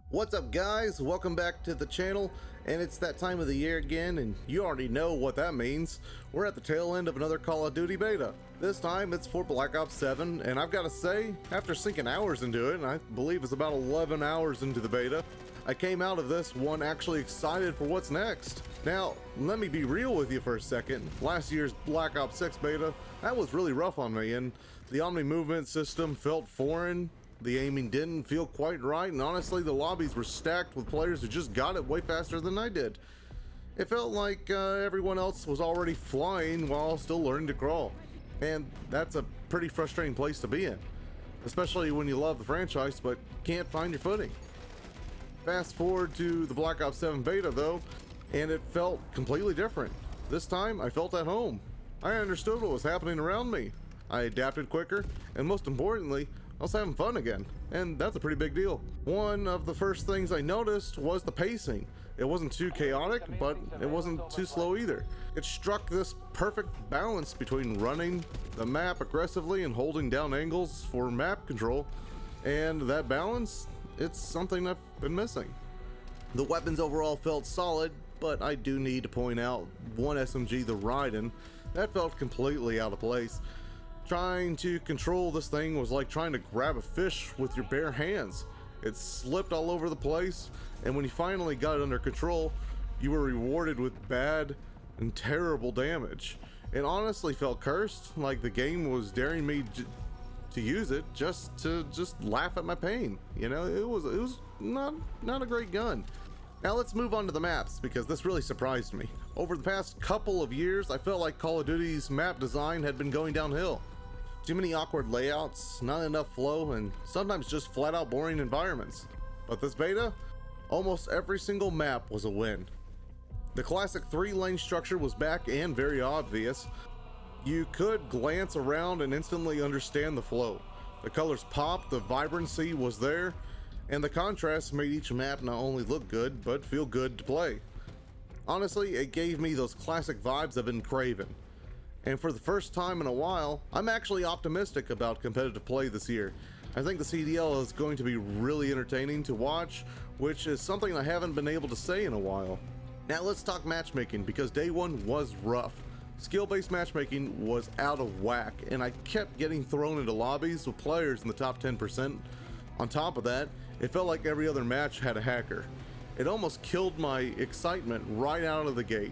What's up, guys? Welcome back to the channel, and it's that time of the year again, and you already know what that means. We're at the tail end of another Call of Duty beta. This time it's for Black Ops 7, and I've got to say, after sinking hours into it, and I believe it's about 11 hours into the beta, I came out of this one actually excited for what's next. Now, let me be real with you for a second. Last year's Black Ops 6 beta, that was really rough on me, and the Omni movement system felt foreign. The aiming didn't feel quite right, and honestly, the lobbies were stacked with players who just got it way faster than I did. It felt like everyone else was already flying while still learning to crawl. And that's a pretty frustrating place to be in, especially when you love the franchise but can't find your footing. Fast forward to the Black Ops 7 beta though, and it felt completely different. This time, I felt at home. I understood what was happening around me. I adapted quicker, and most importantly, I was having fun again, and that's a pretty big deal. One of the first things I noticed was the pacing. It wasn't too chaotic, but it wasn't too slow either. It struck this perfect balance between running the map aggressively and holding down angles for map control, and that balance, it's something I've been missing. The weapons overall felt solid, but I do need to point out one SMG, the Raiden, that felt completely out of place. Trying to control this thing was like trying to grab a fish with your bare hands. It slipped all over the place, and when you finally got it under control, you were rewarded with bad and terrible damage. It honestly felt cursed, like the game was daring me to use it just to laugh at my pain. You know, it was not a great gun. Now let's move on to the maps, because this really surprised me. Over the past couple of years, I felt like Call of Duty's map design had been going downhill. Too many awkward layouts, not enough flow, and sometimes just flat out boring environments. But this beta, almost every single map was a win. The classic 3-lane structure was back and very obvious. You could glance around and instantly understand the flow. The colors popped, the vibrancy was there, and the contrast made each map not only look good, but feel good to play. Honestly, it gave me those classic vibes I've been craving. And for the first time in a while, I'm actually optimistic about competitive play this year. I think the CDL is going to be really entertaining to watch, which is something I haven't been able to say in a while. Now let's talk matchmaking, because day one was rough. Skill-based matchmaking was out of whack, and I kept getting thrown into lobbies with players in the top 10%. On top of that, it felt like every other match had a hacker. It almost killed my excitement right out of the gate.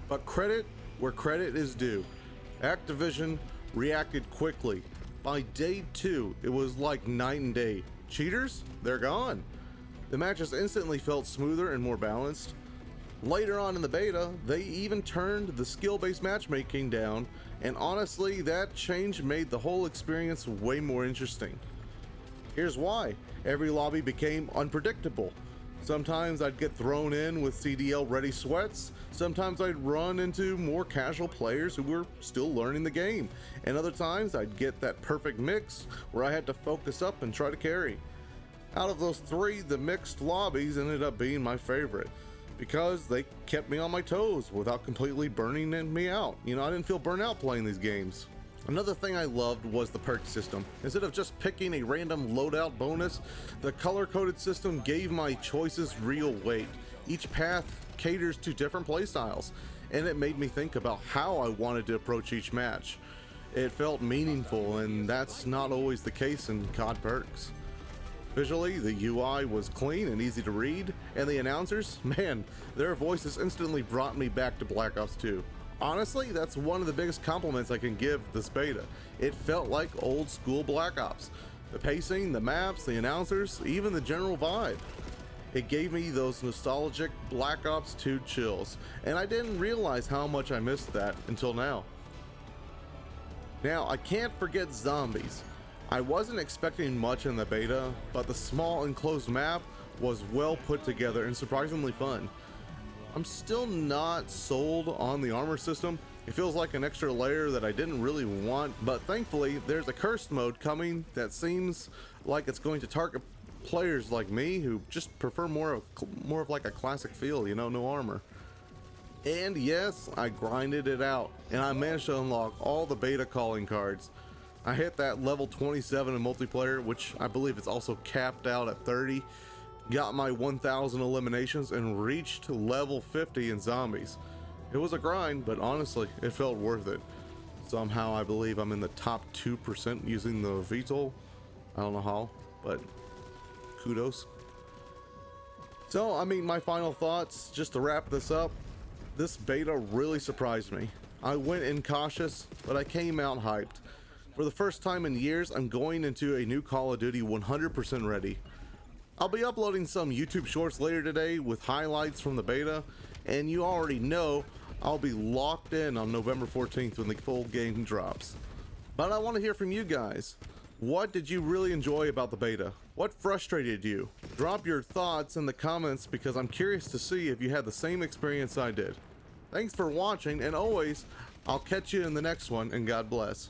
But credit where credit is due. Activision reacted quickly. By day 2, it was like night and day. Cheaters? They're gone. The matches instantly felt smoother and more balanced. Later on in the beta, they even turned the skill-based matchmaking down, and honestly, that change made the whole experience way more interesting. Here's why. Every lobby became unpredictable. Sometimes I'd get thrown in with CDL ready sweats, sometimes I'd run into more casual players who were still learning the game, and other times I'd get that perfect mix where I had to focus up and try to carry. Out of those 3, the mixed lobbies ended up being my favorite, because they kept me on my toes without completely burning me out. You know, I didn't feel burnt out playing these games. Another thing I loved was the perk system. Instead of just picking a random loadout bonus, the color-coded system gave my choices real weight. Each path caters to different playstyles, and it made me think about how I wanted to approach each match. It felt meaningful, and that's not always the case in COD perks. Visually, the UI was clean and easy to read, and the announcers, man, their voices instantly brought me back to Black Ops 2. Honestly, that's one of the biggest compliments I can give this beta. It felt like old school Black Ops. The pacing, the maps, the announcers, even the general vibe. It gave me those nostalgic Black Ops 2 chills, and I didn't realize how much I missed that until now. Now, I can't forget zombies. I wasn't expecting much in the beta, but the small enclosed map was well put together and surprisingly fun. I'm still not sold on the armor system. It feels like an extra layer that I didn't really want, but thankfully there's a cursed mode coming that seems like it's going to target players like me who just prefer more of like a classic feel, you know, no armor. And yes, I grinded it out, and I managed to unlock all the beta calling cards. I hit that level 27 in multiplayer, which I believe is also capped out at 30. got my 1,000 eliminations, and reached level 50 in zombies. It was a grind, but honestly, it felt worth it. Somehow I believe I'm in the top 2% using the VTOL. I don't know how, but kudos. So, I mean, my final thoughts, just to wrap this up, this beta really surprised me. I went in cautious, but I came out hyped. For the first time in years, I'm going into a new Call of Duty 100% ready. I'll be uploading some YouTube shorts later today with highlights from the beta, and you already know I'll be locked in on November 14th when the full game drops. But I want to hear from you guys. What did you really enjoy about the beta? What frustrated you? Drop your thoughts in the comments because I'm curious to see if you had the same experience I did. Thanks for watching, and always, I'll catch you in the next one, and God bless.